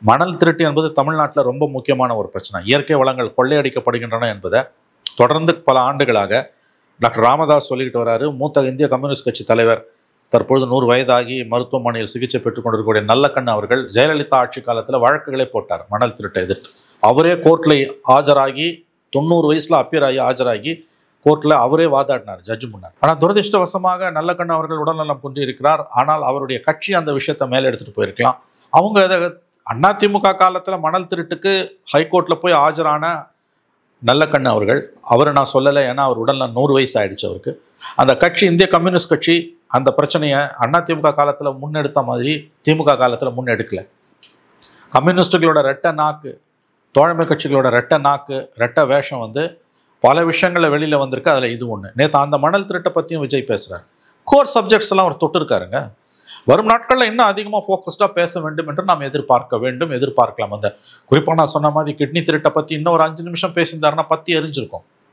மணல் திருட்டு என்பது தமிழ்நாட்டில் ரொம்ப முக்கியமான ஒரு பிரச்சனை. இயற்கை வளங்கள் கொள்ளையடிக்கப்படுகின்றன என்பதை தொடர்ந்து பல ஆண்டுகளாக டாக்டர் ராமதாஸ் சொல்லிக்கிட்டு வராரு. மூத்த இந்திய கம்யூனிஸ்ட் கட்சி தலைவர், தற்பொழுது 100 வயதாகி மருத்துவமனையில் சிகிச்சை பெற்றுக் கொண்டிருக்கக்கூடிய நல்லக்கண்ணு அவர்கள் ஜெயலலிதா ஆட்சி காலத்தில் வழக்குகளே போட்டார் மணல் திருட்டை எதிர்த்து. அவரே கோர்ட்டில் ஆஜராகி 90 வயசில் அப்பியர் ஆகி ஆஜராகி கோர்ட்டில் அவரே வாதாடினார் ஜட்ஜு முன்னார். ஆனால் துரதிருஷ்டவசமாக நல்லக்கண்ணு அவர்கள் உடல்நலம் குன்றி இருக்கிறார். ஆனால் அவருடைய கட்சி அந்த விஷயத்தை மேலே எடுத்துகிட்டு போயிருக்கலாம். அவங்க அதிமுக காலத்தில் மணல் திருட்டுக்கு ஹைகோர்ட்டில் போய் ஆஜரான நல்லக்கண்ணு அவரை நான் சொல்லலை, ஏன்னா அவர் உடல்நலம் 100 வயசு ஆயிடுச்சு அவருக்கு. அந்த கட்சி இந்திய கம்யூனிஸ்ட் கட்சி அந்த பிரச்சனையை அதிமுக காலத்தில் முன்னெடுத்த மாதிரி திமுக காலத்தில் முன்னெடுக்கல. கம்யூனிஸ்டுகளோட ரெட்டை நாக்கு, தோழமை கட்சிகளோட ரெட்டை நாக்கு, ரெட்டை வேஷம் பல விஷயங்களில் வெளியில் வந்திருக்கு. அதில் இது ஒன்று. நேற்று அந்த மணல் திருட்டை பற்றியும் விஜய் பேசுகிறார். கோர் சப்ஜெக்ட்ஸ் எல்லாம் அவர் தொட்டிருக்காருங்க. வரும் நாட்களில் இன்னும் அதிகமாக ஃபோக்கஸ்டாக பேச வேண்டும் என்று நாம் எதிர்பார்க்கலாம். குறிப்பாக நான் சொன்ன மாதிரி கிட்னி திருட்டை பற்றி இன்னும் ஒரு 5 நிமிஷம் பேசியிருந்தாருன்னா பற்றி எரிஞ்சிருக்கும்.